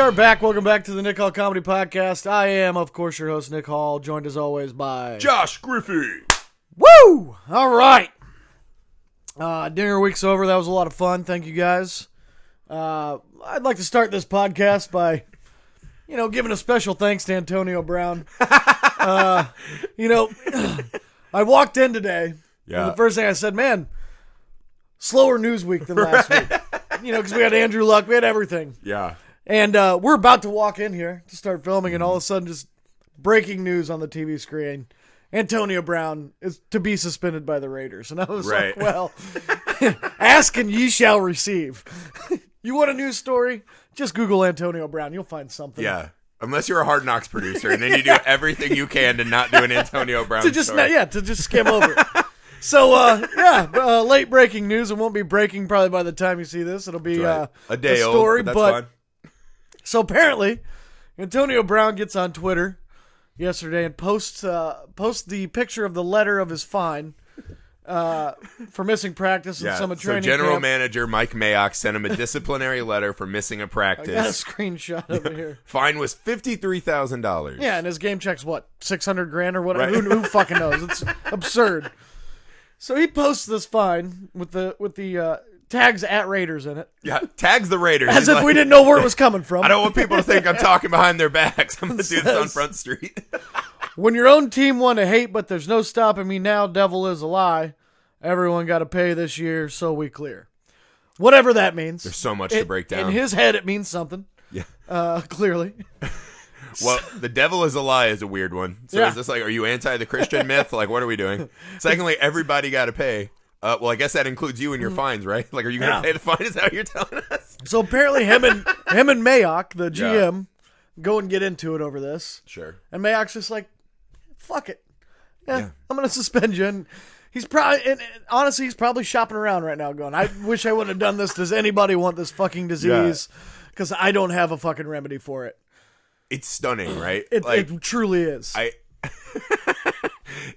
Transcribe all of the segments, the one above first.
are back. Welcome back to the Nick Hall Comedy Podcast. I am, of course, your host, Nick Hall, joined as always by... Josh Griffey. Woo! All right. Dinner week's over. That was a lot of fun. Thank you, guys. I'd like to start this podcast by, giving a special thanks to Antonio Brown. I walked in today, and the first thing I said, man, slower news week than last week. Because we had Andrew Luck, we had everything. Yeah. And we're about to walk in here to start filming, and all of a sudden, just breaking news on the TV screen. Antonio Brown is to be suspended by the Raiders. And I was like, well, ask and ye shall receive. You want a news story? Just Google Antonio Brown. You'll find something. Yeah. Unless you're a Hard Knocks producer, and then you do everything you can to not do an Antonio Brown story. To just skim over it. So, late breaking news. It won't be breaking probably by the time you see this. It'll be a day a story. old, but that's fine. So apparently, Antonio Brown gets on Twitter yesterday and posts the picture of the letter of his fine for missing practice in summer training camp. So General camp. Manager Mike Mayock sent him a disciplinary letter for missing a practice. I got a screenshot of it here. Fine was $53,000. Yeah, and his game check's what, $600,000 or whatever? Right. Who fucking knows? It's absurd. So he posts this fine with the tags at Raiders in it. Yeah, tags the Raiders. As if we didn't know where it was coming from. I don't want people to think I'm talking behind their backs. I'm going to do this on Front Street. When your own team won to hate, but there's no stopping me now, devil is a lie. Everyone got to pay this year, so we clear. Whatever that means. There's so much to break down. In his head, it means something. Yeah. Clearly. Well, the devil is a lie is a weird one. So is this like, are you anti the Christian myth? Like, what are we doing? Secondly, everybody got to pay. Well, I guess that includes you and your fines, right? Like, are you going to pay the fine? Is that what you're telling us? So apparently him and Mayock, the GM, go and get into it over this. Sure. And Mayock's just like, fuck it. Yeah. I'm going to suspend you. And he's probably, and honestly, he's probably shopping around right now going, I wish I wouldn't have done this. Does anybody want this fucking disease? Because I don't have a fucking remedy for it. It's stunning, right? It truly is. I'm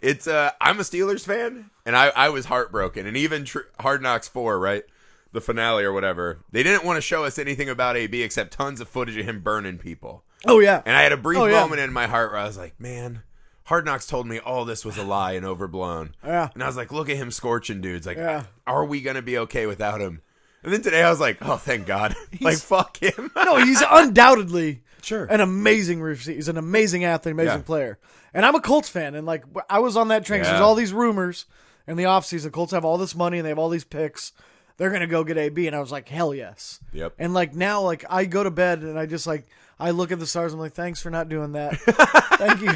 a Steelers fan, and I was heartbroken. And even Hard Knocks 4, right? The finale or whatever, they didn't want to show us anything about AB except tons of footage of him burning people. Oh, yeah. And I had a brief moment in my heart where I was like, man, Hard Knocks told me all this was a lie and overblown. Yeah. And I was like, look at him scorching dudes. Like, are we going to be okay without him? And then today I was like, oh, thank God. Like, fuck him. No, he's undoubtedly an amazing receiver. He's an amazing athlete, amazing player. And I'm a Colts fan. And, like, I was on that train. There's all these rumors in the offseason. Colts have all this money and they have all these picks. They're going to go get AB. And I was like, hell yes. Yep. And, like, now, like, I go to bed and I just, like, I look at the stars. I'm like, thanks for not doing that. Thank you.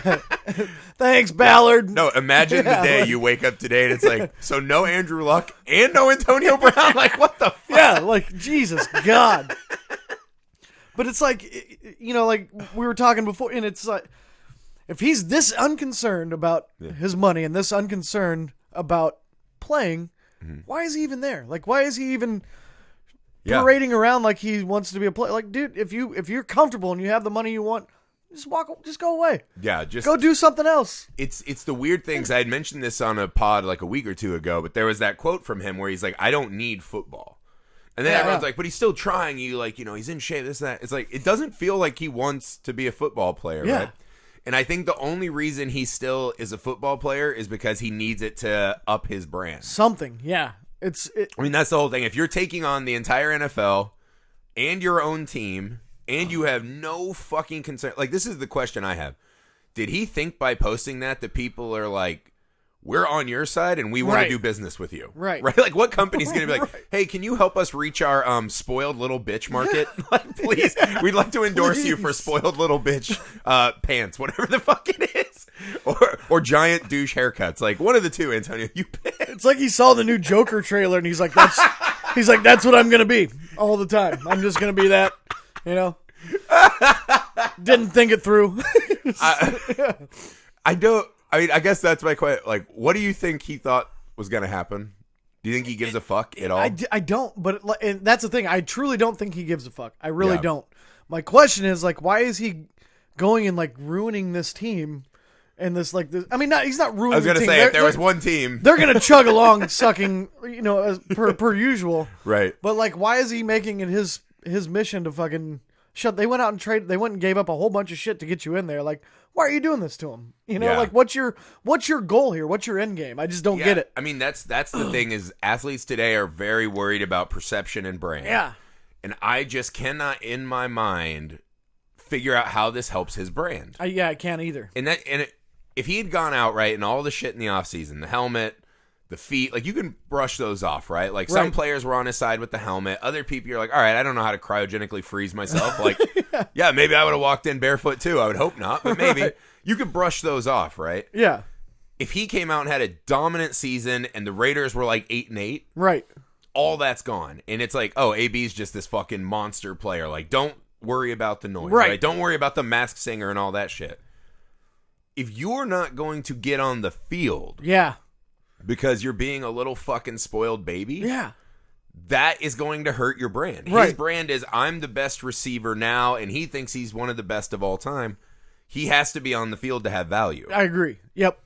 Thanks, Ballard. No, imagine the day you wake up today and it's like, so no Andrew Luck and no Antonio Brown. Like, what the fuck? Yeah, like, Jesus, God. But it's like, like we were talking before, and it's like, if he's this unconcerned about his money and this unconcerned about playing, why is he even there? Like, why is he even parading around like he wants to be a player? Like, dude, if you're comfortable and you have the money you want, just go away. Yeah, just go do something else. It's the weird things. I had mentioned this on a pod like a week or two ago, but there was that quote from him where he's like, I don't need football. And then everyone's like, but he's still trying. He's in shape, this, that. It's like, it doesn't feel like he wants to be a football player, right? And I think the only reason he still is a football player is because he needs it to up his brand. Something, yeah. I mean, that's the whole thing. If you're taking on the entire NFL and your own team and you have no fucking concern. Like, this is the question I have. Did he think by posting that people are like, we're on your side and we want to do business with you? Right? Like, what company's going to be like, hey, can you help us reach our spoiled little bitch market? Like, please, we'd like to endorse you for spoiled little bitch pants, whatever the fuck it is. Or giant douche haircuts. Like, one of the two, Antonio. You pick. It's like he saw the new Joker trailer and he's like, that's what I'm going to be all the time. I'm just going to be that, Didn't think it through. I guess that's my question. Like, what do you think he thought was going to happen? Do you think he gives a fuck at all? I don't, and that's the thing. I truly don't think he gives a fuck. I really don't. My question is, like, why is he going and, like, ruining this team and this, like, this? I mean, he's not ruining the team. I was going to say, if there was one team. They're going to chug along sucking, as per usual. Right. But, like, why is he making it his mission to fucking They went out and traded. They went and gave up a whole bunch of shit to get you in there. Like, why are you doing this to him? You know, Yeah. like what's your goal here? What's your end game? I just don't get it. I mean, that's the thing is athletes today are very worried about perception and brand. Yeah. And I just cannot, in my mind, figure out how this helps his brand. I can't either. If he had gone out, right, and all the shit in the offseason, the helmet, the feet, like, you can brush those off, right? Like, some players were on his side with the helmet. Other people, you're like, all right, I don't know how to cryogenically freeze myself. Like, yeah, maybe I would have walked in barefoot, too. I would hope not, but maybe. Right. You could brush those off, right? Yeah. If he came out and had a dominant season and the Raiders were like 8-8, right, all that's gone. And it's like, oh, AB's just this fucking monster player. Like, don't worry about the noise. Right? Don't worry about the Masked Singer and all that shit. If you're not going to get on the field, because you're being a little fucking spoiled baby, that is going to hurt your brand. Right. His brand is, I'm the best receiver now, and he thinks he's one of the best of all time. He has to be on the field to have value. I agree. Yep.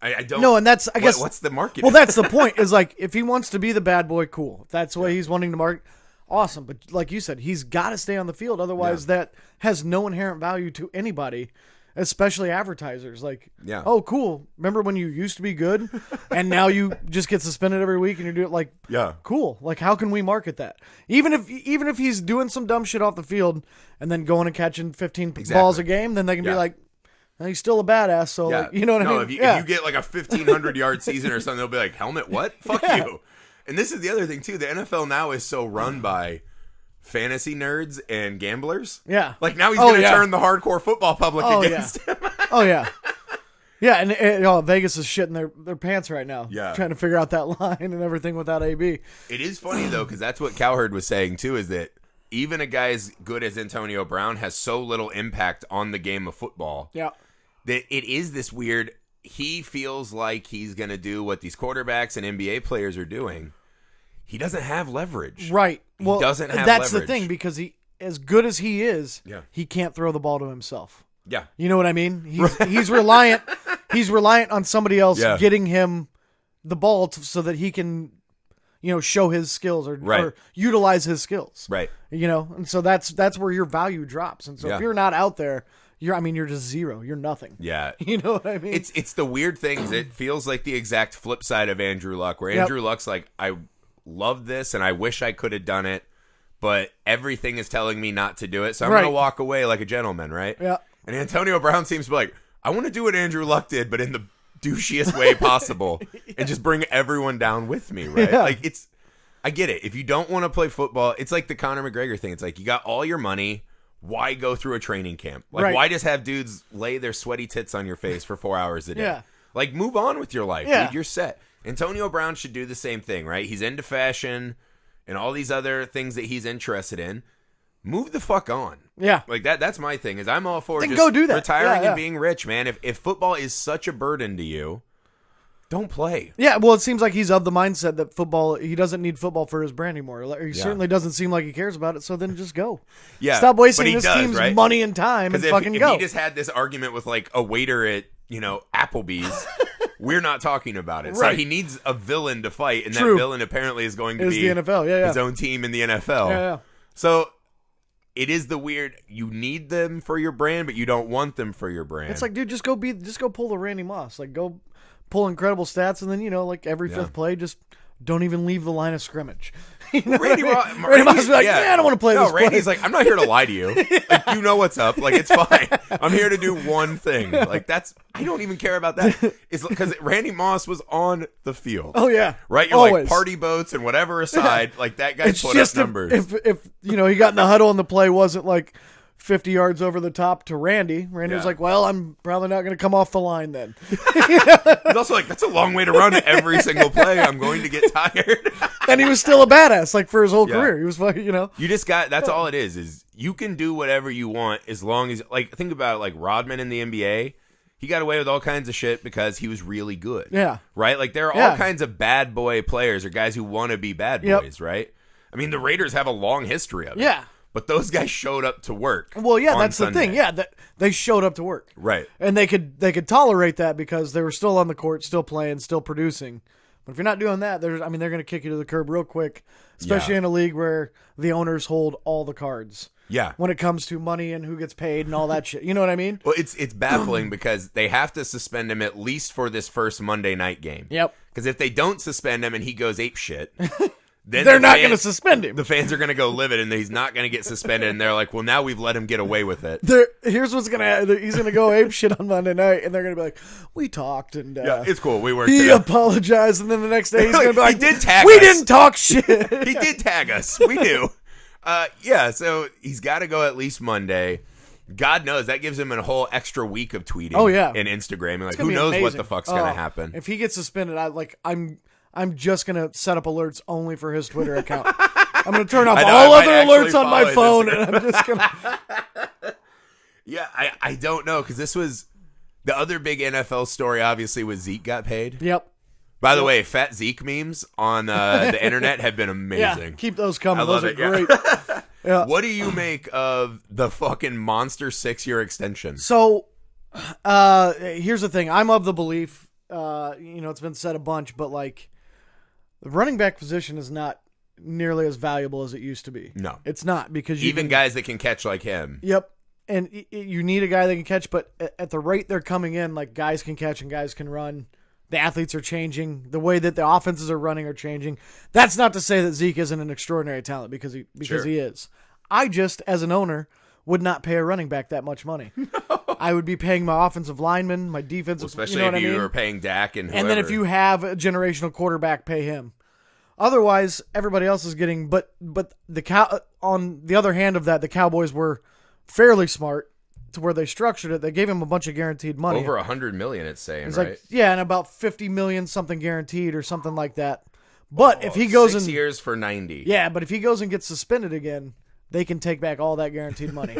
I don't. No, and that's, I guess, what's the market? Well, that's the point. Is like, if he wants to be the bad boy, cool. If that's the way he's wanting to market, awesome. But like you said, he's got to stay on the field. Otherwise, that has no inherent value to anybody, especially advertisers. Like, oh, cool. Remember when you used to be good, and now you just get suspended every week, and you do it like, cool. Like, how can we market that? Even if he's doing some dumb shit off the field, and then going and catching 15 balls a game, then they can be like, he's still a badass, so like, you know what I mean? If you get like a 1,500-yard season or something, they'll be like, helmet, what? Fuck you. And this is the other thing, too. The NFL now is so run by fantasy nerds and gamblers. Yeah. Like, now he's going to turn the hardcore football public against him. Yeah, and Vegas is shitting their pants right now. Yeah. Trying to figure out that line and everything without AB. It is funny, though, because that's what Cowherd was saying, too, is that even a guy as good as Antonio Brown has so little impact on the game of football. Yeah. That it is this weird, he feels like he's going to do what these quarterbacks and NBA players are doing. He doesn't have leverage. Right. He doesn't have that's leverage. The thing, because he, as good as he is, he can't throw the ball to himself. Yeah. You know what I mean? He's reliant on somebody else getting him the ball so that he can, show his skills or utilize his skills. Right. And so that's where your value drops. And so if you're not out there, you're just zero. You're nothing. Yeah. You know what I mean? It's the weird thing is it feels like the exact flip side of Andrew Luck, where Andrew Luck's like, I love this and I wish I could have done it, but everything is telling me not to do it. So I'm going to walk away like a gentleman, right? Yeah. And Antonio Brown seems to be like, I want to do what Andrew Luck did, but in the douchiest way possible and just bring everyone down with me, right? Yeah. Like, I get it. If you don't want to play football, it's like the Conor McGregor thing. It's like, you got all your money. Why go through a training camp? Like, why just have dudes lay their sweaty tits on your face for 4 hours a day? Yeah. Like, move on with your life, dude. You're set. Antonio Brown should do the same thing, right? He's into fashion and all these other things that he's interested in. Move the fuck on. Yeah. Like, that's my thing, is I'm all for just go do that. Retiring and being rich, man. If football is such a burden to you, don't play. Yeah, well, it seems like he's of the mindset that football, he doesn't need football for his brand anymore. He certainly doesn't seem like he cares about it, so then just go. Yeah. Stop wasting this team's money and time and fucking go. If he just had this argument with, like, a waiter at, Applebee's, we're not talking about it. So he needs a villain to fight, and that villain apparently is going to be the NFL. His own team in the NFL. Yeah. So it is the weird, you need them for your brand, but you don't want them for your brand. It's like, dude, just go pull the Randy Moss. Like, go pull incredible stats, and then, like, every fifth play, just don't even leave the line of scrimmage. Randy Moss be like, I don't want to play this play. Randy's like, I'm not here to lie to you. Like, you know what's up. Like, it's fine. I'm here to do one thing. Like, I don't even care about that. It's because Randy Moss was on the field. Oh, yeah. Right? You're always. Like, party boats and whatever aside, like, that guy put up numbers. If he got in the huddle and the play wasn't, like, 50 yards over the top to Randy. Randy was like, well, I'm probably not going to come off the line then. He's also like, that's a long way to run every single play. I'm going to get tired. And he was still a badass, like, for his whole career. He was fucking, You just that's all it is you can do whatever you want as long as, like, think about it, like Rodman in the NBA. He got away with all kinds of shit because he was really good. Yeah. Right? Like, there are all kinds of bad boy players or guys who want to be bad boys, right? I mean, the Raiders have a long history of it. Yeah. But those guys showed up to work. Well, yeah, that's Sunday. The thing. Yeah, they showed up to work. Right. And they could tolerate that because they were still on the court, still playing, still producing. But if you're not doing that, they're going to kick you to the curb real quick, especially in a league where the owners hold all the cards. Yeah. When it comes to money and who gets paid and all that shit. You know what I mean? Well, it's baffling because they have to suspend him at least for this first Monday night game. Yep. Because if they don't suspend him and he goes ape shit, then they're not going to suspend him. The fans are going to go livid and he's not going to get suspended. And they're like, well, now we've let him get away with it. Here's what's going to happen. He's going to go ape shit on Monday night, and they're going to be like, we talked, and yeah, it's cool. We worked. He it out. apologized, and then the next day he's going to be like, he did tag we us. didn't talk shit. He did tag us. We knew. Yeah, so he's got to go at least Monday. God knows that gives him a whole extra week of tweeting. Oh, yeah. And Instagram. And like, gonna who be knows amazing. what the fuck's going to happen? If he gets suspended, I'm just going to set up alerts only for his Twitter account. I'm going to turn off all other alerts on my phone, and I'm just going to... Yeah, I don't know, because this was... The other big NFL story, obviously, was Zeke got paid. Yep. By the way, fat Zeke memes on the internet have been amazing. Yeah, keep those coming. I love Those it, are yeah. great. Yeah. What do you make of the fucking monster 6-year extension? So, here's the thing. I'm of the belief, it's been said a bunch, but like, the running back position is not nearly as valuable as it used to be. No. It's not, because even guys that can catch like him. Yep. And you need a guy that can catch, but at the rate they're coming in, like, guys can catch and guys can run. The athletes are changing. The way that the offenses are running are changing. That's not to say that Zeke isn't an extraordinary talent, because he is. I just, as an owner, would not pay a running back that much money. No. I would be paying my offensive lineman, my defensive, especially if you were paying Dak and whoever. And then if you have a generational quarterback, pay him. Otherwise, everybody else is getting. But on the other hand of that, the Cowboys were fairly smart to where they structured it. They gave him a bunch of guaranteed money. Over $100 million, it's saying, it's right? Like, yeah, and about $50 million something guaranteed or something like that. But if he goes 6 years for 90. Yeah, but if he goes and gets suspended again, they can take back all that guaranteed money.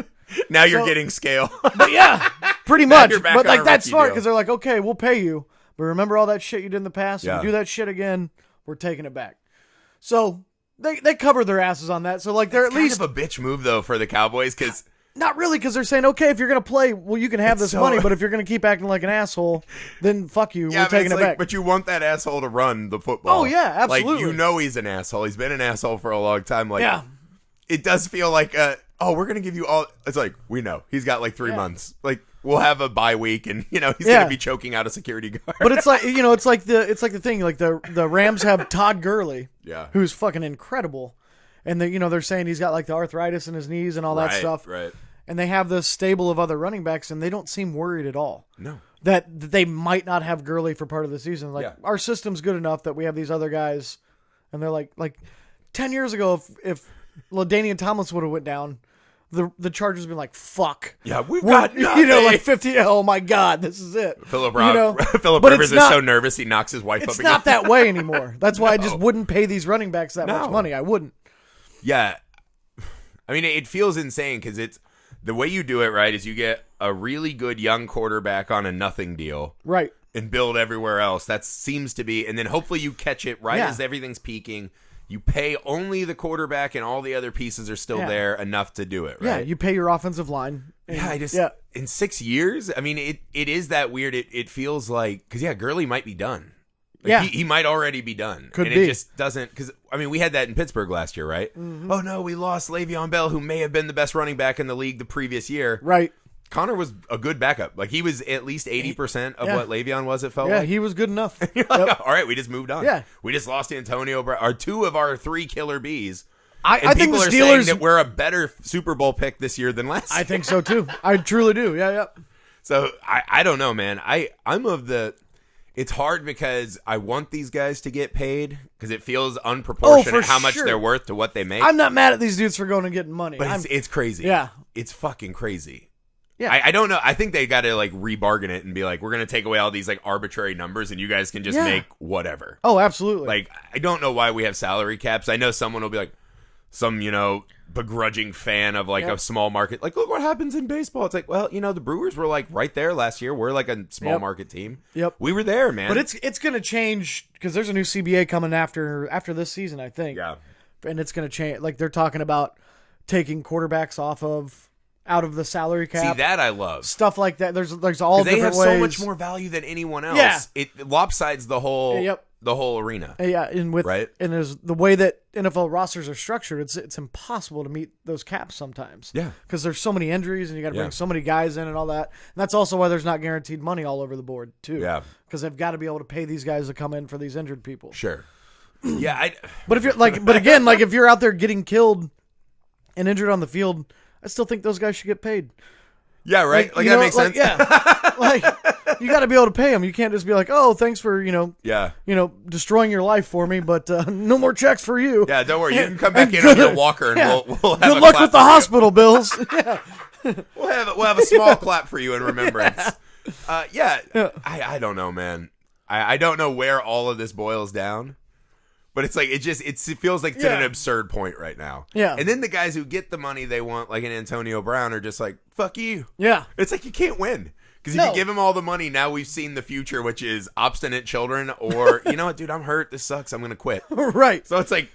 Now you're getting scale. But yeah, pretty much. But like, that's smart, because they're like, okay, we'll pay you, but remember all that shit you did in the past? Yeah. If you do that shit again, we're taking it back. So they cover their asses on that. So like, they're at least kind of a bitch move though for the Cowboys, because not really, because they're saying, okay, if you're gonna play, well, you can have this money, but if you're gonna keep acting like an asshole, then fuck you. We're taking it back. But you want that asshole to run the football. Oh yeah, absolutely. Like, he's an asshole. He's been an asshole for a long time. Like, yeah. It does feel like, we're gonna give you all. It's like, we know he's got like 3 months. Like, we'll have a bye week, and he's gonna be choking out a security guard. But it's like it's like the thing. Like the Rams have Todd Gurley, who's fucking incredible, and they're saying he's got like the arthritis in his knees and all that stuff. Right. And they have this stable of other running backs, and they don't seem worried at all. No. That they might not have Gurley for part of the season. Like, our system's good enough that we have these other guys, and they're like 10 years ago, if LaDainian Tomlinson would have went down, the Chargers been like, fuck. Yeah, we've got nothing. Like 50. Oh my God, this is it. Phillip Rivers is so nervous he knocks his wife up. It's not that way anymore. That's why I just wouldn't pay these running backs that much money. I wouldn't. Yeah, I mean, it feels insane, because it's the way you do it, right, is you get a really good young quarterback on a nothing deal, right, and build everywhere else. That seems to be, and then hopefully you catch it right as everything's peaking. You pay only the quarterback, and all the other pieces are still there enough to do it, right? Yeah, you pay your offensive line. In 6 years, I mean, it is that weird. It feels like, because Gurley might be done. Like, he might already be done. Could be. It just doesn't, because, I mean, we had that in Pittsburgh last year, right? Mm-hmm. Oh, no, we lost Le'Veon Bell, who may have been the best running back in the league the previous year. Right. Connor was a good backup. Like, he was at least 80% of what Le'Veon was, it felt like. Yeah, he was good enough. You're like, all right, we just moved on. Yeah. We just lost Antonio Brown, or 2 of our 3 killer bees. I think the Steelers, Steelers, are saying that we're a better Super Bowl pick this year than last year. I think so, too. I truly do. Yeah. So, I don't know, man. I'm of the... It's hard, because I want these guys to get paid, because it feels unproportionate how much they're worth to what they make. I'm not mad at these dudes for going and getting money. But it's crazy. Yeah. It's fucking crazy. Yeah. I don't know. I think they got to like rebargain it and be like, we're going to take away all these like arbitrary numbers, and you guys can just make whatever. Oh, absolutely. Like, I don't know why we have salary caps. I know someone will be like, some, begrudging fan of like a small market, like, look what happens in baseball. It's like, well, the Brewers were like right there last year. We're like a small market team. Yep, we were there, man. But it's going to change, because there's a new CBA coming after this season, I think. Yeah, and it's going to change. Like, they're talking about taking quarterbacks out of the salary cap. See, that I love. Stuff like that. There's all different ways. They have so much more value than anyone else. Yeah. It lopsides the whole. Yep. the whole arena. Yeah, and with right? and there's the way that NFL rosters are structured, it's impossible to meet those caps sometimes. Yeah. Because there's so many injuries and you got to Yeah. bring so many guys in and all that. And that's also why there's not guaranteed money all over the board too. Yeah. Because they've got to be able to pay these guys to come in for these injured people. Sure. Yeah, But if you're but again, like if you're out there getting killed and injured on the field, I still think those guys should get paid. yeah, right. Like you that know, makes sense. Yeah. Like you got to be able to pay them. You can't just be like, oh, thanks for Yeah. destroying your life for me, but no more checks for you. Yeah, don't worry. You can come back in on your walker, and we'll have good a luck clap with the for you. hospital bills. Yeah. We'll have a small clap for you in remembrance. I don't know, man. I don't know where all of this boils down, but it's like it feels like it's at an absurd point right now. Yeah. And then the guys who get the money they want, like an Antonio Brown, are just like, fuck you. Yeah. It's like you can't win. Because if you give him all the money, now we've seen the future, which is obstinate children, or, you know what, dude, I'm hurt. This sucks. I'm going to quit. Right. So it's like,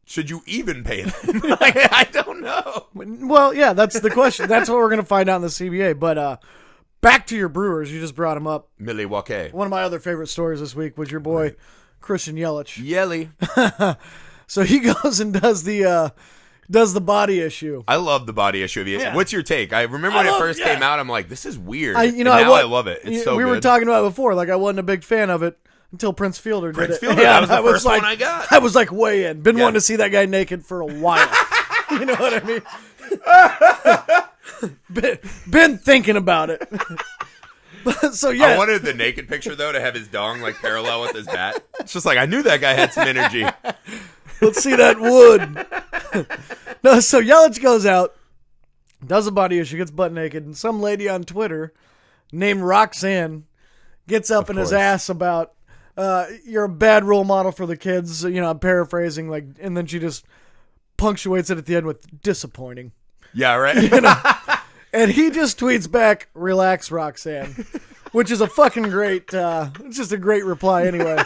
should you even pay them? Like, I don't know. Well, yeah, that's the question. That's what we're going to find out in the CBA. But back to your Brewers. You just brought them up. Milwaukee. One of my other favorite stories this week was your boy, Christian Yelich. Yelly. So he goes and does the body issue. I love the body issue of you. Yeah. What's your take? I remember when it first came out, I'm like, this is weird. Now I love it. It's so we good. were talking about it before. Like, I wasn't a big fan of it until Prince Fielder did it. Fielder, that was the first one I got. I was like way in. Been wanting to see that guy naked for a while. You know what I mean? been thinking about it. So yeah, I wanted the naked picture though to have his dong like parallel with his bat. It's just like I knew that guy had some energy. Let's see that wood. No, so Yelich goes out, does a body issue, gets butt naked, and some lady on Twitter named Roxanne gets up in his ass about you're a bad role model for the kids. You know, I'm paraphrasing, like, and then she just punctuates it at the end with disappointing. Yeah, right. You know? And he just tweets back, "Relax, Roxanne," which is a fucking great. It's just a great reply anyway.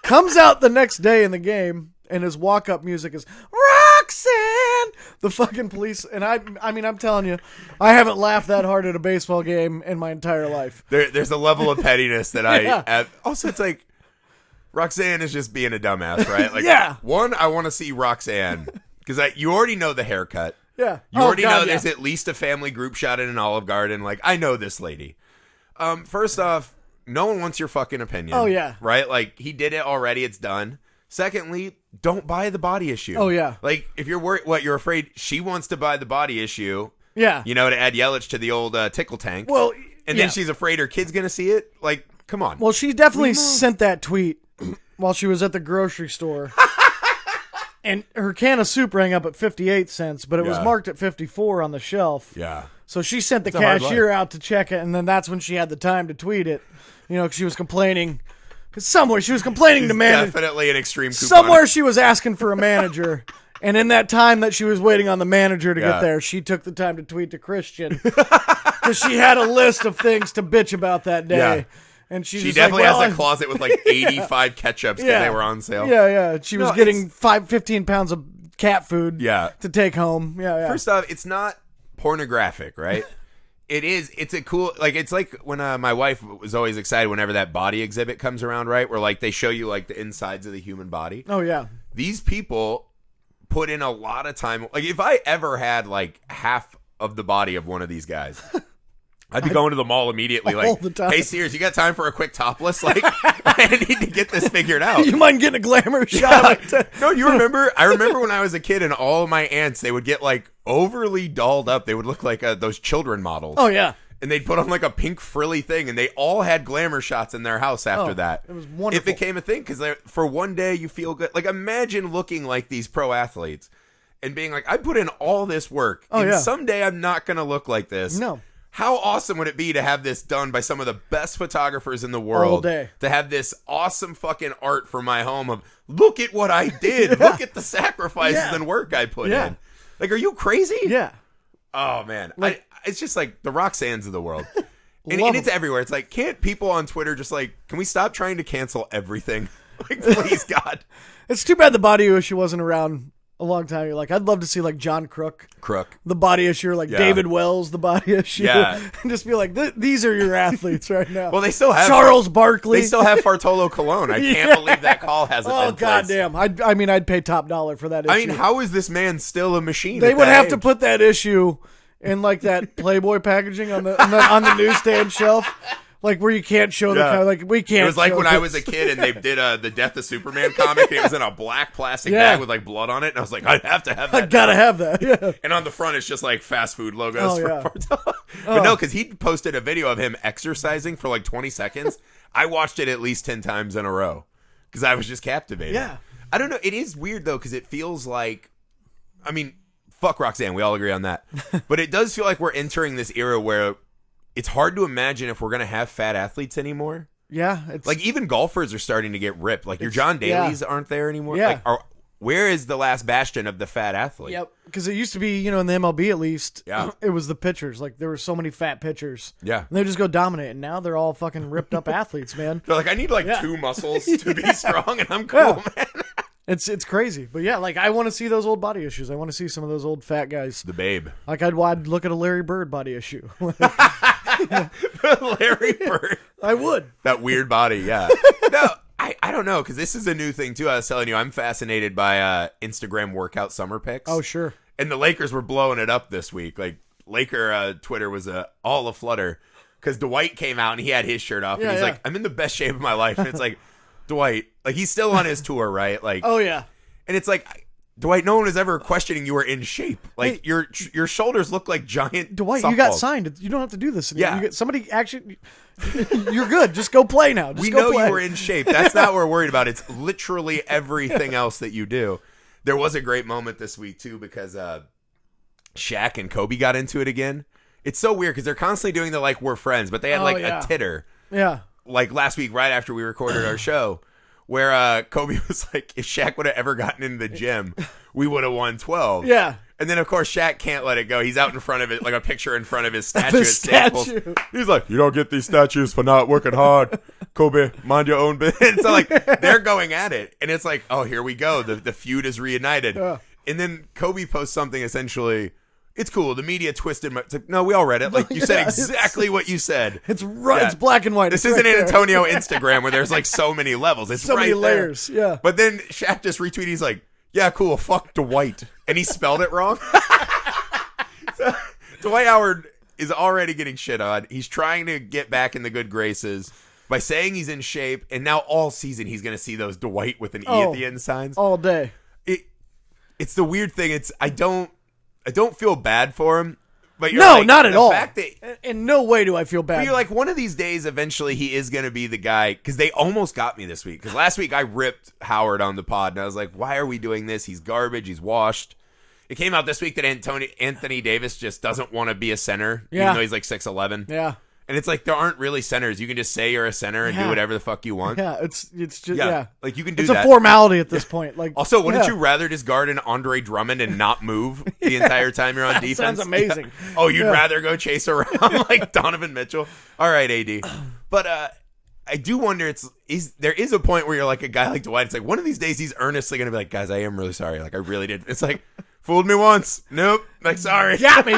Comes out the next day in the game, and his walk-up music is Roxanne. The fucking police, and I mean, I'm telling you, I haven't laughed that hard at a baseball game in my entire life. There's a level of pettiness that I also. It's like Roxanne is just being a dumbass, right? Like, one, I want to see Roxanne because you already know the haircut. Yeah. You already know there's at least a family group shot in an Olive Garden. Like, I know this lady. First off, no one wants your fucking opinion. Oh, yeah. Right? Like, he did it already. It's done. Secondly, don't buy the body issue. Oh, yeah. Like, if you're worried, you're afraid she wants to buy the body issue. Yeah. You know, to add Yelich to the old tickle tank. Well, and then she's afraid her kid's going to see it. Like, come on. Well, she definitely sent that tweet while she was at the grocery store. And her can of soup rang up at 58 cents, but it was marked at 54 on the shelf. Yeah. So she sent the cashier out to check it, and then that's when she had the time to tweet it. You know, 'cause she was complaining. Somewhere she was complaining to manager. Definitely an extreme coupon. Somewhere she was asking for a manager. And in that time that she was waiting on the manager to get there, she took the time to tweet to Christian. Because she had a list of things to bitch about that day. Yeah. And she definitely has a closet with like 85 ketchups because they were on sale. Yeah, yeah. She was getting 15 pounds of cat food to take home. Yeah, yeah. First off, it's not pornographic, right? It's a cool, like, it's like when my wife was always excited whenever that body exhibit comes around, right? Where like they show you like the insides of the human body. Oh, yeah. These people put in a lot of time. Like, if I ever had like half of the body of one of these guys, I'd be going to the mall immediately, like, hey, Sears, you got time for a quick topless? Like, I need to get this figured out. You mind getting a glamour shot? No, you remember? I remember when I was a kid and all of my aunts, they would get, like, overly dolled up. They would look like those children models. Oh, yeah. And they'd put on, like, a pink frilly thing, and they all had glamour shots in their house after that. It was wonderful. It became a thing, because for one day you feel good. Like, imagine looking like these pro athletes and being like, I put in all this work, and someday I'm not going to look like this. No. How awesome would it be to have this done by some of the best photographers in the world? All day. To have this awesome fucking art for my home of, look at what I did. Look at the sacrifices and work I put in. Like, are you crazy? Yeah. Oh, man. Like, it's just like the Roxannes of the world. And Love it's everywhere. It's like, can't people on Twitter just like, can we stop trying to cancel everything? Like, please, God. It's too bad the body issue wasn't around a long time. Like, I'd love to see like John Crook, Crook. the body issue, like David Wells, the body issue. Yeah. And just be like, these are your athletes right now. Well, they still have Charles Barkley. They still have Bartolo Colon. I can't believe that call hasn't been placed. Goddamn. I'd pay top dollar for that issue. I mean, how is this man still a machine? They would have to put that issue in like that Playboy packaging on the newsstand shelf. Like where you can't show the kind of, like we can't. It was like when this. I was a kid and they did the Death of Superman comic. And it was in a black plastic bag with like blood on it, and I was like, I have to have that. I gotta have that. Yeah. And on the front, it's just like fast food logos for Bartolo. Oh. But no, because he posted a video of him exercising for like 20 seconds. I watched it at least 10 times in a row because I was just captivated. Yeah. I don't know. It is weird though because it feels like, I mean, fuck Roxanne. We all agree on that. But it does feel like we're entering this era where it's hard to imagine if we're going to have fat athletes anymore. Yeah. Like even golfers are starting to get ripped. Like your John Daly's aren't there anymore. Yeah. Like, where is the last bastion of the fat athlete? Yep. Because it used to be, in the MLB at least, Yeah. it was the pitchers. Like there were so many fat pitchers. Yeah. And they just go dominate. And now they're all fucking ripped up athletes, man. They're like, I need like 2 muscles to be strong, and I'm cool, man. It's crazy. But yeah, like I want to see those old body issues. I want to see some of those old fat guys. The Babe. Like I'd look at a Larry Bird body issue. Larry Bird. I would. That weird body, yeah. No, I don't know, because this is a new thing, too. I was telling you, I'm fascinated by Instagram workout summer pics. Oh, sure. And the Lakers were blowing it up this week. Like, Laker Twitter was all aflutter, because Dwight came out and he had his shirt off, and he's like, I'm in the best shape of my life. And it's like, Dwight, like, he's still on his tour, right? Like, oh, yeah. And it's like, Dwight, no one is ever questioning you are in shape. Like, Hey, your shoulders look like giant Dwight, softballs. you got signed. You don't have to do this anymore. Yeah. You get somebody actually. You're good. Just go play now. Just We go know play. you were in shape. That's not what we're worried about. It's literally everything else that you do. There was a great moment this week, too, because Shaq and Kobe got into it again. It's so weird because they're constantly doing the, like, we're friends, but they had, a titter. Yeah. Like, last week, right after we recorded our show, where Kobe was like, if Shaq would have ever gotten in the gym, we would have won 12. Yeah. And then, of course, Shaq can't let it go. He's out in front of it, like a picture in front of his statue The at Staples. statue. He's like, you don't get these statues for not working hard. Kobe, mind your own business. So, like, they're going at it. And it's like, oh, here we go. The feud is reunited. Yeah. And then Kobe posts something essentially, it's cool. The media twisted my... It's like, no, we all read it. Like, you said exactly what you said. It's right. It's black and white. This It's isn't right an there. Antonio Instagram where there's, like, so many levels. It's So right many there. layers. Yeah. But then Shaq just retweeted. He's like, yeah, cool. Fuck Dwight. And he spelled it wrong. So, Dwight Howard is already getting shit on. He's trying to get back in the good graces by saying he's in shape. And now all season he's going to see those Dwight with an E at the end signs. All day. It's the weird thing. I don't feel bad for him. But you're No, like, not at the all. Fact that, In no way do I feel bad. but you're like, one of these days, eventually, he is going to be the guy. Because they almost got me this week. Because last week, I ripped Howard on the pod. And I was like, why are we doing this? He's garbage. He's washed. It came out this week that Anthony Davis just doesn't want to be a center. Yeah. Even though he's like 6'11". Yeah. And it's like, there aren't really centers. You can just say you're a center and do Yeah. whatever the fuck you want. Yeah. It's just, yeah. Like, you can do It's that. a formality at this point. Like, Also, wouldn't yeah. you rather just guard an Andre Drummond and not move the entire time you're on That defense? sounds amazing. Yeah. Oh, you'd Yeah. rather go chase around like Donovan Mitchell? All right, AD. But I do wonder, there is a point where you're like a guy like Dwight. It's like one of these days he's earnestly going to be like, guys, I am really sorry. Like, I really did. It's like, fooled me once. Nope. Like, sorry. Got me.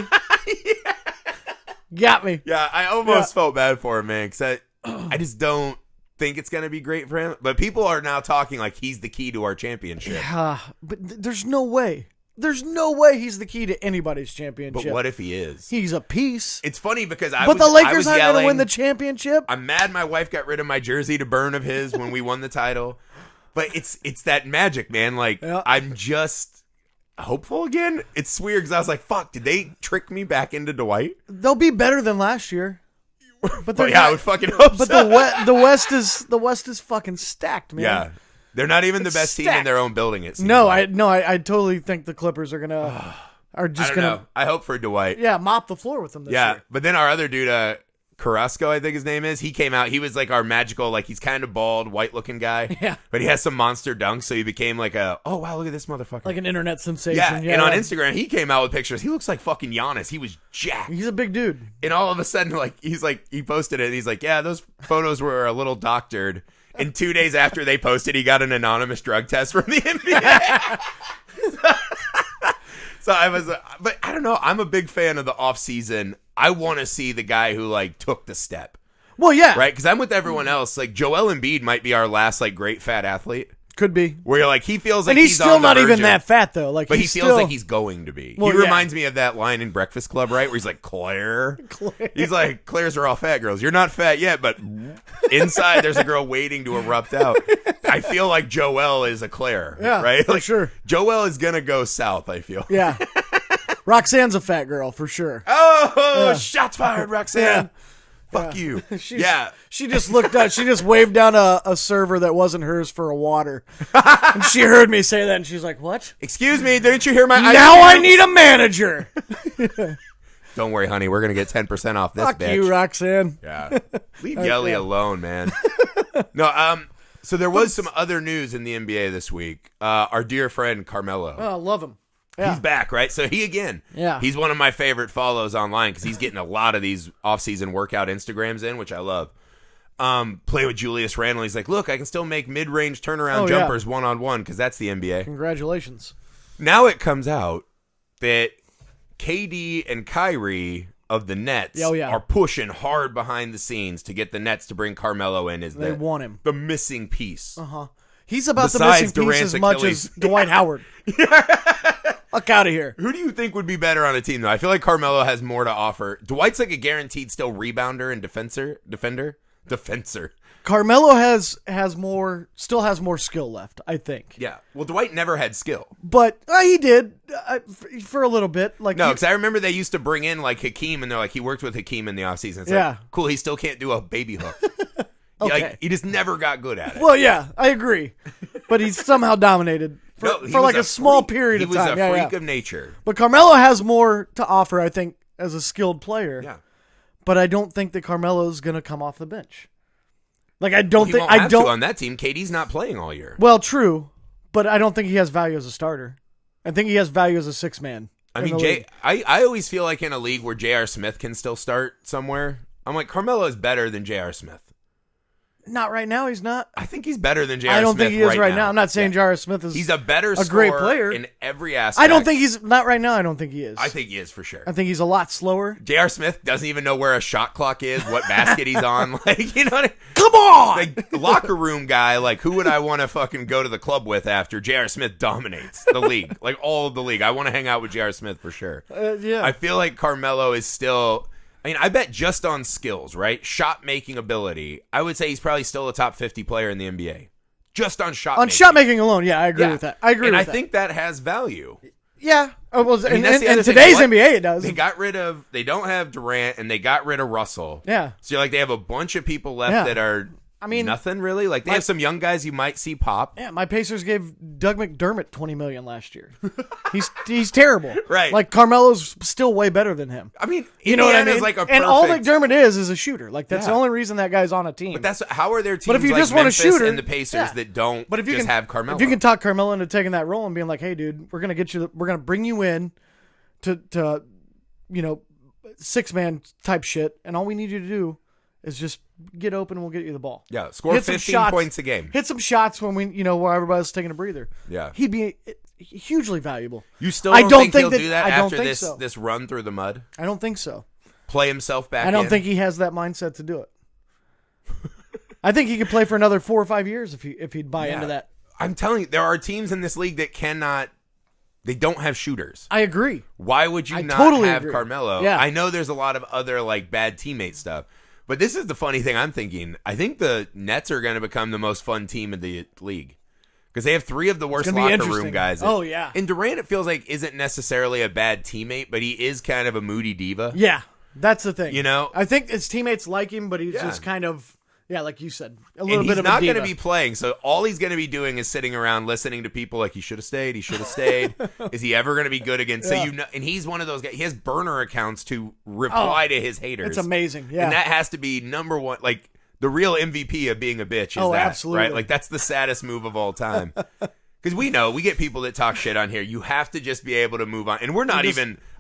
Got me. Yeah, I almost felt bad for him, man, because I just don't think it's going to be great for him. But people are now talking like he's the key to our championship. Yeah, but there's no way. There's no way he's the key to anybody's championship. But what if he is? He's a piece. It's funny because But the Lakers aren't going to win the championship. I'm mad my wife got rid of my jersey to burn of his when we won the title. But it's that magic, man. Like, Yeah. I'm just hopeful again. It's weird because I was like, fuck, did they trick me back into Dwight? They'll be better than last year. But But yeah, I would fucking hope But so. the West is fucking stacked, man. Yeah. They're not even the It's best team in stacked. their own building, it seems No, like. I totally think the Clippers are gonna I don't know. I hope for Dwight. mop the floor with them this Yeah, year. but then our other dude, Carrasco, I think his name is, he came out. He was like our magical, like he's kind of bald, white-looking guy. Yeah. But he has some monster dunks, so he became like oh, wow, look at this motherfucker. Like an internet sensation. yeah, and on Instagram, he came out with pictures. He looks like fucking Giannis. He was jacked. He's a big dude. And all of a sudden, like, he posted it, and he's like, yeah, those photos were a little doctored. And 2 days after they posted, he got an anonymous drug test from the NBA. So I was, but I don't know. I'm a big fan of the off season. I want to see the guy who like took the step. Well, yeah. Right? Because I'm with everyone else. Like, Joel Embiid might be our last, like, great fat athlete. Could be. Where you're like, he feels like and he's still on the not even verge that fat, though. Like, but he feels like he's going to be. Well, he reminds me of that line in Breakfast Club, right? Where he's like, Claire. He's like, Claire's are all fat girls. You're not fat yet, but inside there's a girl waiting to erupt out. I feel like Joel is a Claire. Yeah, right? for like, sure. Joel is going to go south, I feel. Yeah. Roxanne's a fat girl, for sure. Oh, shots fired, Roxanne. Yeah. Fuck you. Yeah. She just looked out. She just waved down a server that wasn't hers for a water. And she heard me say that, and she's like, what? Excuse me, didn't you hear my... Now I need a manager. Don't worry, honey. We're going to get 10% off this Fuck bitch. you, Roxanne. Yeah. Leave Yelly alone, man. No, so there was some other news in the NBA this week. Our dear friend Carmelo. Oh, I love him. Yeah. He's back, right? So he's one of my favorite follows online because he's getting a lot of these off-season workout Instagrams in, which I love. Play with Julius Randle. He's like, look, I can still make mid-range turnaround jumpers one-on-one because that's the NBA. Congratulations. Now it comes out that KD and Kyrie of the Nets are pushing hard behind the scenes to get the Nets to bring Carmelo in as they want him. The missing piece. Uh-huh. He's about Besides the missing piece as much as Dwight Howard. Fuck out of here. Who do you think would be better on a team, though? I feel like Carmelo has more to offer. Dwight's like a guaranteed still rebounder and defender. Carmelo still has more skill left, I think. Yeah. Well, Dwight never had skill. But he did for a little bit. Like no, because I remember they used to bring in like Hakeem, and they're like, he worked with Hakeem in the offseason. It's like, cool, he still can't do a baby hook. Okay. Like, he just never got good at it. Well, yeah, I agree. But he's somehow dominated for like a small period of time. He was a freak of nature. But Carmelo has more to offer, I think, as a skilled player. Yeah. But I don't think that Carmelo's going to come off the bench. Like, I don't think I don't on that team. KD's not playing all year. Well, true, but I don't think he has value as a starter. I think he has value as a six man. I mean, I always feel like in a league where J.R. Smith can still start somewhere, I'm like, Carmelo is better than J.R. Smith. Not right now. He's not. I think he's better than J.R. Smith. I don't think he is right now. I'm not saying J.R. Smith is. He's a better great player in every aspect. I don't think he's not right now. I don't think he is. I think he is for sure. I think he's a lot slower. J.R. Smith doesn't even know where a shot clock is, what basket he's on. Like, you know what I mean? Come on, like locker room guy. Like, who would I want to fucking go to the club with after J.R. Smith dominates the league? Like all of the league. I want to hang out with J.R. Smith for sure. Yeah. I feel like Carmelo is still. I mean, I bet just on skills, right? Shot-making ability, I would say he's probably still a top 50 player in the NBA. Just on shot-making. On shot-making alone, yeah, I agree with that. I agree with that. And I think that has value. Yeah. Well, in today's NBA, it does. They don't have Durant, and they got rid of Russell. Yeah. So you're like, they have a bunch of people left that are... nothing really. Like they have some young guys you might see pop. Yeah, my Pacers gave Doug McDermott $20 million last year. He's terrible. Right. Like Carmelo's still way better than him. I mean, you know what I mean? Is like a and all McDermott is a shooter. Like that's the only reason that guy's on a team. But that's how are their teams? But if you like just want a Memphis shooter and the Pacers that don't but if you just can, have Carmelo. If you can talk Carmelo into taking that role and being like, hey, dude, we're gonna bring you in to six man type shit, and all we need you to do is just get open and we'll get you the ball. Yeah, score 15 points a game. Hit some shots when where everybody's taking a breather. Yeah. He'd be hugely valuable. You still don't think he'll do that after this run through the mud? I don't think so. Play himself back in? I don't think he has that mindset to do it. I think he could play for another 4 or 5 years if he'd buy into that. I'm telling you, there are teams in this league that cannot... They don't have shooters. I agree. Why would you not have Carmelo? Yeah. I know there's a lot of other like bad teammate stuff. But this is the funny thing I'm thinking. I think the Nets are going to become the most fun team in the league. Because they have 3 of the worst locker room guys. Oh, yeah. And Durant, it feels like, isn't necessarily a bad teammate, but he is kind of a moody diva. Yeah, that's the thing. You know? I think his teammates like him, but he's just kind of, like you said, a little bit of a diva. He's not going to be playing, so all he's going to be doing is sitting around listening to people like, he should have stayed, he should have stayed. Is he ever going to be good again? So and he's one of those guys, he has burner accounts to reply to his haters. It's amazing, yeah. And that has to be number one, like, the real MVP of being a bitch is that, absolutely. right? Like, that's the saddest move of all time. Because we get people that talk shit on here. You have to just be able to move on. And we're not I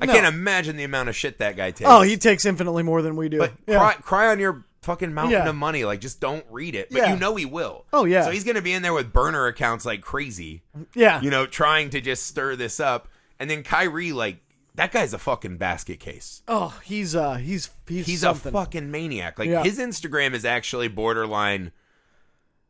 can't imagine the amount of shit that guy takes. Oh, he takes infinitely more than we do. But cry on your fucking mountain of money. Like, just don't read it. But he will. Oh, yeah. So he's going to be in there with burner accounts like crazy. Yeah. Trying to just stir this up. And then Kyrie, like, that guy's a fucking basket case. Oh, he's He's something. a fucking maniac. Like, Yeah. his Instagram is actually borderline.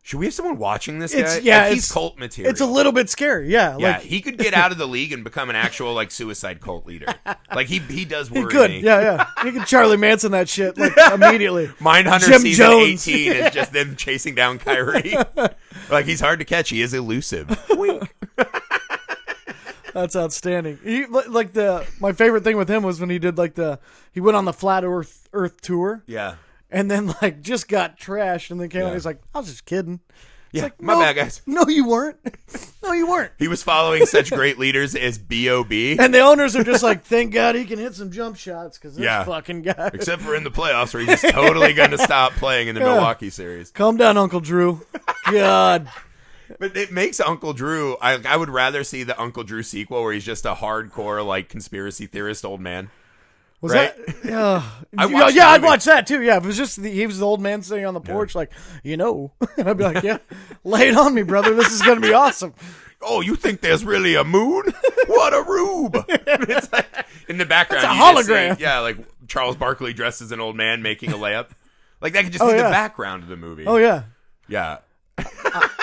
Should we have someone watching this It's- guy? yeah, Like, he's it's- cult material. It's a little bit scary. Yeah. Yeah, Like, he could get out of the league and become an actual, like, suicide cult leader. Like, he does he worry could. me. Yeah. He could Charlie Manson that shit like immediately. Mindhunter Jim season Jones. 18 is just them chasing down Kyrie. Like, he's hard to catch. He is elusive. Wink. That's outstanding. My favorite thing with him was when he did he went on the flat Earth tour Yeah. and then like just got trashed and then came out and he's like, I was just kidding. It's Yeah, like, my no, bad, guys. No, you weren't. No, you weren't. He was following such great leaders as B.O.B. And the owners are just like, thank God he can hit some jump shots because this Yeah. fucking guy. Except for in the playoffs where he's just totally going to stop playing in the Milwaukee series. Calm down, Uncle Drew. God. But it makes Uncle Drew, I would rather see the Uncle Drew sequel where he's just a hardcore, like, conspiracy theorist old man. Was Right? that? I watched the I'd movie. watch that too. Yeah, if it was just he was the old man sitting on the porch, like, and I'd be like, yeah, lay it on me, brother. This is gonna be awesome. Oh, you think there's really a moon? What a rube! It's like, in the background, It's a you just hologram. see, like Charles Barkley dressed as an old man making a layup. Like that could just Oh, be the yeah. background of the movie. Oh yeah, Yeah,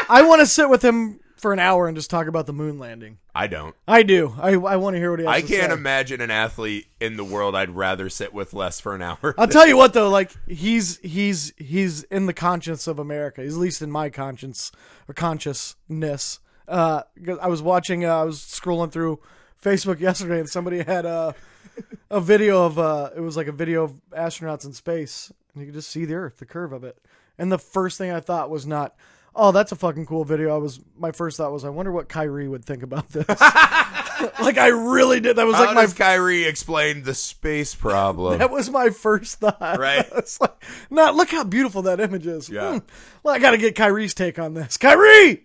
I want to sit with him for an hour and just talk about the moon landing. I don't. I do. I want to hear what he has I to can't say. imagine an athlete in the world I'd rather sit with less for an hour. I'll tell you what though, like he's in the conscience of America. He's at least in my conscience or consciousness. 'Cause I was scrolling through Facebook yesterday and somebody had a video of it was like a video of astronauts in space and you could just see the Earth, the curve of it. And the first thing I thought was not, oh, that's a fucking cool video. My first thought was, I wonder what Kyrie would think about this. Like I really did. That was How like my does Kyrie explain the space problem? That was my first thought. Right. It's like, look how beautiful that image is. Yeah. Well, I got to get Kyrie's take on this. Kyrie!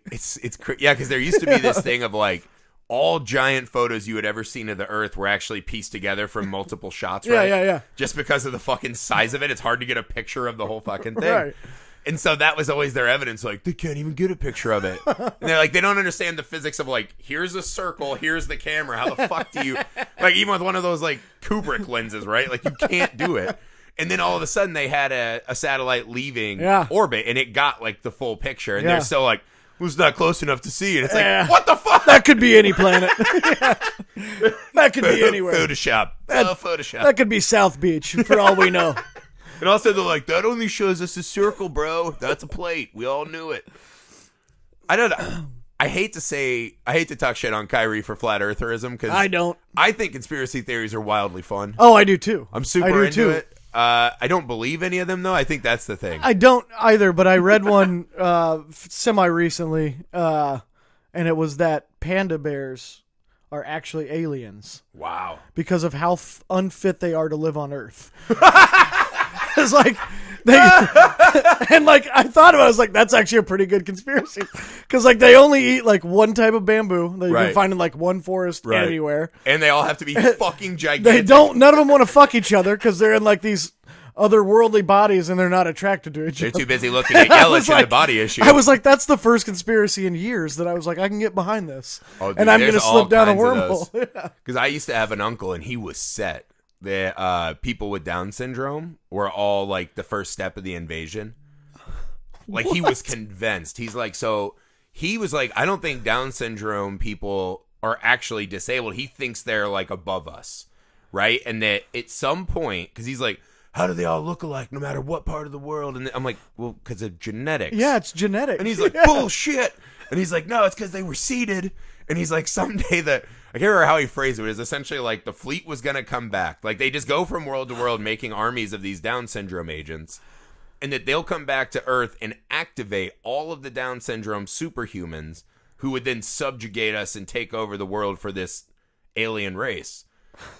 Yeah, because there used to be this thing of like all giant photos you had ever seen of the Earth were actually pieced together from multiple shots, right? Yeah. Just because of the fucking size of it, it's hard to get a picture of the whole fucking thing. Right. And so that was always their evidence, like, they can't even get a picture of it. And they're like, they don't understand the physics of, like, here's a circle, here's the camera, how the fuck do you... Like, even with one of those, like, Kubrick lenses, right? Like, you can't do it. And then all of a sudden, they had a satellite leaving orbit, and it got, like, the full picture. And they're still like, well, it's not close enough to see. And it's like, what the fuck? That could be any planet. That could be anywhere. Photoshop. Photoshop. That could be South Beach, for all we know. And also they're like, that only shows us a circle, bro. That's a plate. We all knew it. I don't know. I hate to talk shit on Kyrie for flat eartherism because I don't. I think conspiracy theories are wildly fun. Oh, I do too. I'm super into it. I don't believe any of them though. I think that's the thing. I don't either, but I read one semi recently, and it was that panda bears are actually aliens Wow. because of how unfit they are to live on Earth. It's like and like I thought about it, I was like, that's actually a pretty good conspiracy because like they only eat like one type of bamboo that you can find in like one forest anywhere, and they all have to be fucking gigantic. they don't. None of them want to fuck each other because they're in like these otherworldly bodies and they're not attracted to each They're other. too busy looking at Yelich and the body issue. I was like, that's the first conspiracy in years that I was like, I can get behind this, dude, and I'm there's going to all slip down a kinds of wormhole. Yeah. Because I used to have an uncle, and he was set. The people with Down syndrome were all like the first step of the invasion. Like he was convinced. He's like, so he was like, I don't think Down syndrome people are actually disabled. He thinks they're like above us, right? And that at some point, because he's like, how do they all look alike no matter what part of the world? And I'm like, well, because of genetics. Yeah, it's genetic. And he's like, bullshit. And he's like, no, it's because they were seeded. And he's like, someday I can't remember how he phrased it. It was essentially like the fleet was going to come back. Like they just go from world to world making armies of these Down syndrome agents. And that they'll come back to Earth and activate all of the Down syndrome superhumans who would then subjugate us and take over the world for this alien race.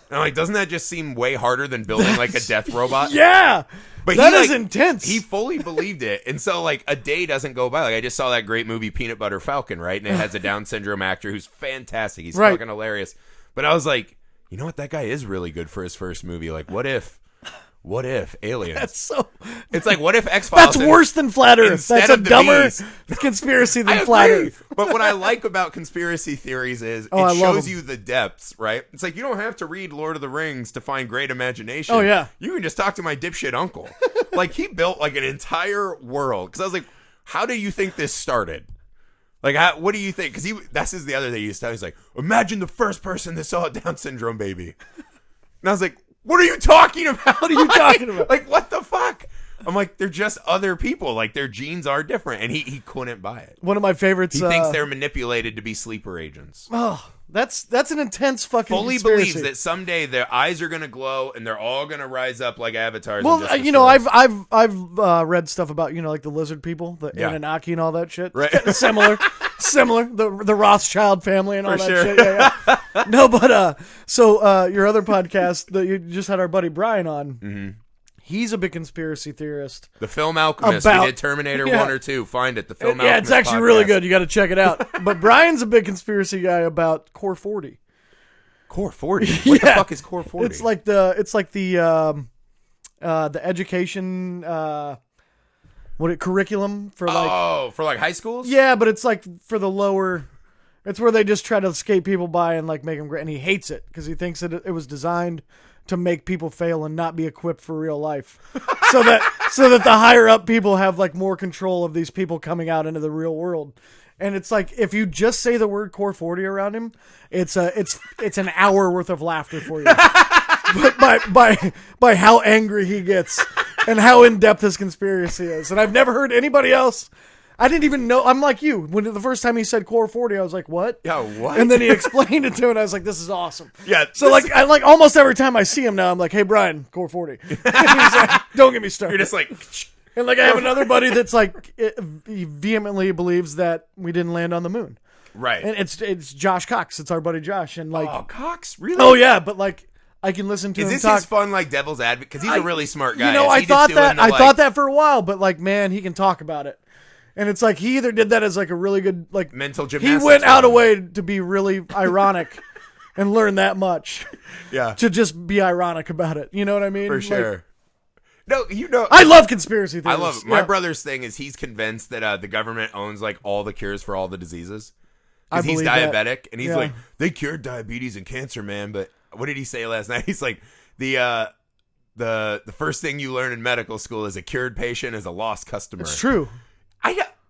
And I'm like, doesn't that just seem way harder than building like a death robot? Yeah. But that is intense. He fully believed it. And so, like, a day doesn't go by. Like, I just saw that great movie, Peanut Butter Falcon, right? And it has a Down syndrome actor who's fantastic. He's fucking hilarious. But I was like, you know what? That guy is really good for his first movie. Like, what if what if aliens? That's so. It's like, what if X-Files? That's worse than Flat Earth. That's a dumber bees. conspiracy than I Flat agree. Earth. But what I like about conspiracy theories is I it love shows 'em. you the depths, right? It's like, you don't have to read Lord of the Rings to find great imagination. Oh, yeah. You can just talk to my dipshit uncle. Like, he built like an entire world. Because I was like, how do you think this started? Like, what do you think? Because this is the other thing he used to tell. He's like, imagine the first person that saw a Down syndrome baby. And I was like, what are you talking about? What are you talking about? Like, what the fuck? I'm like, they're just other people. Like, their genes are different. And he couldn't buy it. One of my favorites. He thinks they're manipulated to be sleeper agents. Oh, that's an intense fucking Fully conspiracy. believes that someday their eyes are going to glow and they're all going to rise up like avatars. Well, and just you know, destroy I've read stuff about, you know, like the lizard people, the Yeah. Anunnaki and all that shit. Right. It's kinda similar. The Rothschild family and all For that sure. shit. Yeah. No, but so your other podcast that you just had our buddy Brian on. Mm-hmm. He's a big conspiracy theorist. The Film Alchemist. About- We did Terminator Yeah. 1 or 2. Find it. The Film Yeah, Alchemist it's actually podcast. really good. You got to check it out. But Brian's a big conspiracy guy about Core 40. Core 40? What the Yeah. fuck is Core 40? It's like the education curriculum for like for like high schools? yeah, but it's like for the lower. It's where they just try to skate people by and like make them great, and he hates it because he thinks that it was designed to make people fail and not be equipped for real life, so that the higher up people have like more control of these people coming out into the real world. And it's like if you just say the word Core 40 around him, it's an hour worth of laughter for you. But by how angry he gets and how in depth his conspiracy is. And I've never heard anybody else. I didn't even know. I'm like you. When the first time he said Core 40, I was like, "What?" Yeah, what? And then he explained it to me, and I was like, "This is awesome." Yeah. So like, I like almost every time I see him now, I'm like, "Hey, Brian, Core 40." And he's like, "Don't get me started." You're just like... And like, I have another buddy that's like, he vehemently believes that we didn't land on the moon. Right. And it's Josh Cox. It's our buddy Josh. And like, Oh, Cox? Really? oh yeah, but like, I can listen to Is him this talk. his fun, like, devil's advocate? Because he's a really smart guy. You know, Is I he just thought doing that the, like- thought that for a while, but like, man, he can talk about it. And it's like he either did that as like a really good like mental He gymnastics. went out for of him. way to be really ironic and learn that much Yeah. to just be ironic about it. You know what I mean? For Like, sure. No, you know... I love conspiracy theories. I love it. My Yeah. brother's thing is he's convinced that the government owns like all the cures for all the diseases. I Because he's believe that. diabetic, and he's Yeah. like, they cured diabetes and cancer, man. But what did he say last night? He's like, the first thing you learn in medical school is a cured patient is a lost customer. It's true.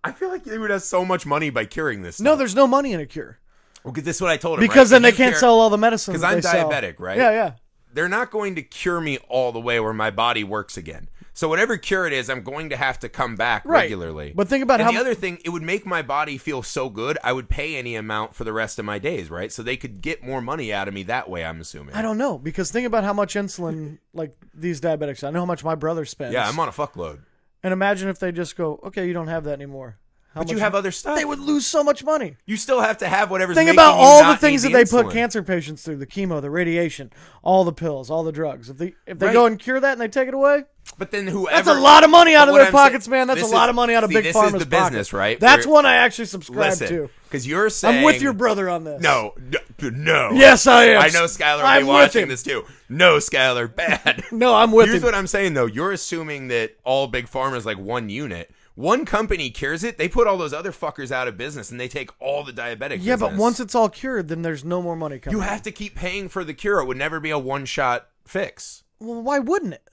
I feel like they would have so much money by curing this. No, stuff. there's no money in a cure Well, because this is what I told him. because right? then they If you can't care- sell all the medicine. Because that I'm they sell. diabetic, right? Yeah. They're not going to cure me all the way where my body works again. So whatever cure it is, I'm going to have to come back Right. regularly. But think about and how the other thing, it would make my body feel so good, I would pay any amount for the rest of my days, right? So they could get more money out of me that way, I'm assuming. I don't know because think about how much insulin like these diabetics. I know how much my brother spends. Yeah, I'm on a fuckload. And imagine if they just go, okay, you don't have that anymore. How But much you have other stuff. They would lose so much money. You still have to have whatever's Think making about you all not the things that need they the put insulin. cancer patients through: the chemo, the radiation, all the pills, all the drugs. If they Right. go and cure that and they take it away, But then whoever... that's a lot of money out But of what their I'm pockets, saying- man. That's a this lot is- of money out of see, big this pharma's is the business, pockets. right? That's Where- one I actually subscribe Listen, to. because you're saying... I'm with your brother on this. No. Yes, I am. I know Skylar will I'm be with watching him. this too. No, Skylar, bad. No, I'm with Here's him. what I'm saying, though. You're assuming that all big pharma is like one unit. One company cures it, they put all those other fuckers out of business, and they take all the diabetic Yeah, but business. once it's all cured, then there's no more money coming. You have to keep paying for the cure. It would never be a one-shot fix. Well, why wouldn't it?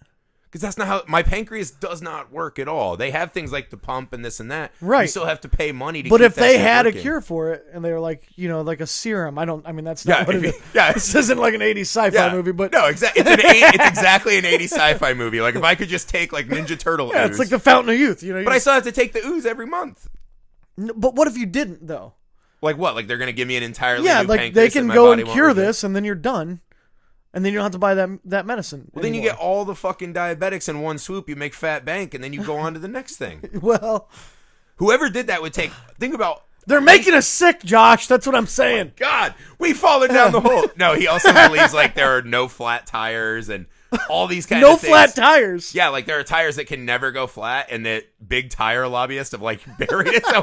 Because that's not how... My pancreas does not work at all. They have things like the pump and this and that. Right. You still have to pay money to But keep if that they shit had a working. cure for it, and they were like, you know, like a serum, that's not Yeah, what if it you- is. yeah. This isn't like an 80s sci-fi movie, but No, exactly. It's exactly an 80s sci-fi movie. Like, if I could just take, like, Ninja Turtle yeah, ooze. it's like the Fountain of Youth, you know. But I still have to take the ooze every month. But what if you didn't, though? Like what? Like they're gonna give me an entirely Yeah, new like pancreas they that can my go body and won't cure reject? this, and then you're done, and then you don't have to buy that medicine. Well, then you anymore. get all the fucking diabetics in one swoop. You make fat bank, and then you go on to the next thing. Well, Whoever did that would take. Think about. they're making us sick, Josh. That's what I'm saying. God, we've fallen down the hole. No, he also believes like there are no flat tires, and all these kind No of things. flat tires. Yeah, like there are tires that can never go flat, and that big tire lobbyist have like buried it. So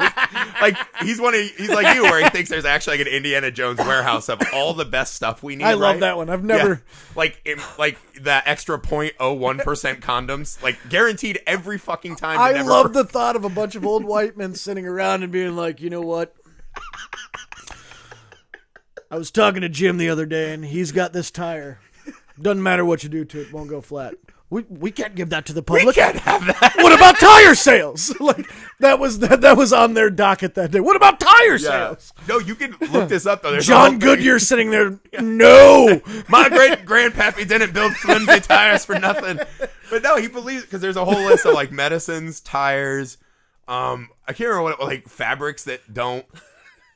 like he's like you, where he thinks there's actually like an Indiana Jones warehouse of all the best stuff we need. I love right? that one. I've never like that extra 0.01% condoms, like guaranteed every fucking time. I love the thought of a bunch of old white men sitting around and being like, you know what? I was talking to Jim the other day, and he's got this tire. Doesn't matter what you do to it, won't go flat. We can't give that to the public. We can't have that. What about tire sales? Like that was on their docket that day. What about tire sales? No, you can look this up though. There's John Goodyear sitting there. No, my great grandpappy didn't build flimsy tires for nothing. But no, he believes because there's a whole list of like medicines, tires. I can't remember what like fabrics that don't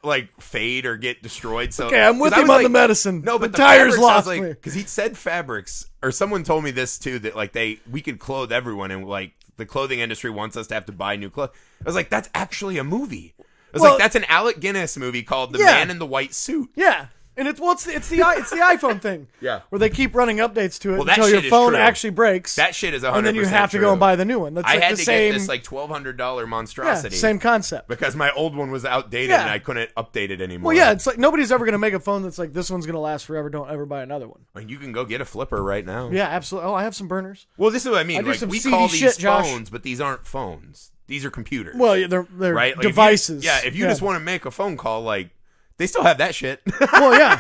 like fade or get destroyed. So okay, I'm with him on the medicine. No, but the tires lost me me because he said fabrics, or someone told me this too, that like we could clothe everyone, and like the clothing industry wants us to have to buy new clothes. I was like, that's actually a movie. I was like, that's an Alec Guinness movie called The Man in the White Suit. Yeah. And it's the iPhone thing. Yeah. Where they keep running updates to it Well, until your shit is phone true. actually breaks. That shit is 100% and then you have to go and buy the new one. That's I like had the to same, get this like $1,200 monstrosity. same concept. Because my old one was outdated Yeah. and I couldn't update it anymore. Well, yeah, it's like nobody's ever going to make a phone that's like, this one's going to last forever. Don't ever buy another one. I mean, you can go get a flipper right now. Yeah, absolutely. Oh, I have some burners. Well, this is what I mean. I do Like some we CD call these shit, Josh. phones, but these aren't phones. These are computers. Well, yeah, they're right? Like devices. If you just want to make a phone call, like they still have that shit. Well, yeah.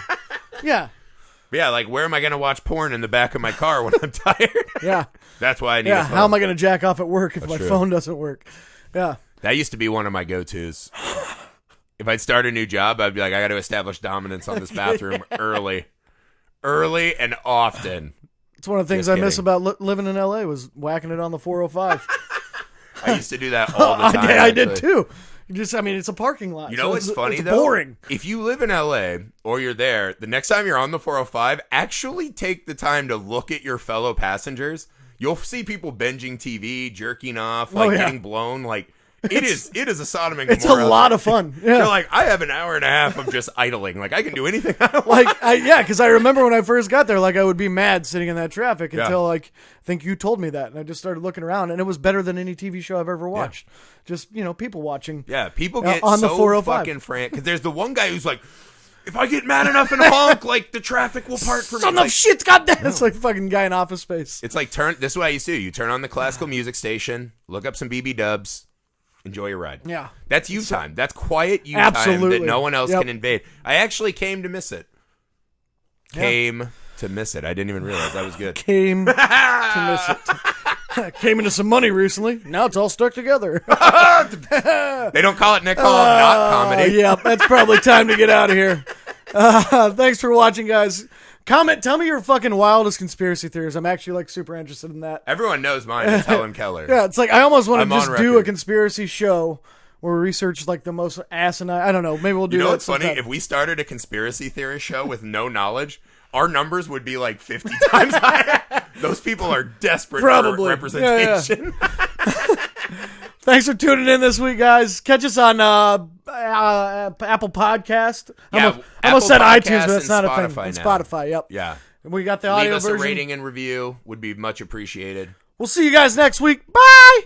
Yeah. Yeah, like where am I going to watch porn in the back of my car when I'm tired? Yeah. That's why I need a Yeah. phone. How am I going to jack off at work if my true. phone doesn't work? Yeah. That used to be one of my go-tos. If I'd start a new job, I'd be like, I got to establish dominance on this bathroom early and often. It's one of the things Just I miss kidding. about living in LA was whacking it on the 405. I used to do that all the time. I did actually. too. It's a parking lot. You know so what's funny, it's though? boring. If you live in LA or you're there, the next time you're on the 405, actually take the time to look at your fellow passengers. You'll see people binging TV, jerking off, like getting blown. Like it is a Sodom and Gomorrah. It's a lot of fun. Yeah. You're like, I have an hour and a half of just idling. Like I can do anything I want. Like, because I remember when I first got there, like I would be mad sitting in that traffic until like I think you told me that, and I just started looking around, and it was better than any TV show I've ever watched. Just people watching. Yeah, people get on the so 405. fucking frantic because there's the one guy who's like, if I get mad enough and honk, like the traffic will part for me. Son of shit, goddamn! It's like fucking guy in Office Space. It's like this is what I used to do. You turn on the classical music station, look up some BB dubs, enjoy your ride. Yeah, that's you time. That's quiet you absolutely. time that no one else can invade. I actually came to miss it. Came to miss it. I didn't even realize that was good. Came to miss it. Came into some money recently. Now it's all stuck together. They don't call it Nick Hall not comedy. Yeah, that's probably time to get out of here. Thanks for watching, guys. Comment, tell me your fucking wildest conspiracy theories. I'm actually like super interested in that. Everyone knows mine is Helen Keller. Yeah, it's like I almost want to I'm just on do a record. conspiracy show where we research like the most asinine. I don't know. Maybe we'll do You know that what's funny? sometime. If we started a conspiracy theory show with no knowledge, our numbers would be like 50 times higher. Those people are desperate Probably. for representation. Thanks for tuning in this week, guys. Catch us on Apple Podcast. I almost said Apple iTunes, Podcasts but that's not a and thing. On Spotify now. Spotify, yep. Yeah. We got the Leave audio us version. a rating and review. Would be much appreciated. We'll see you guys next week. Bye!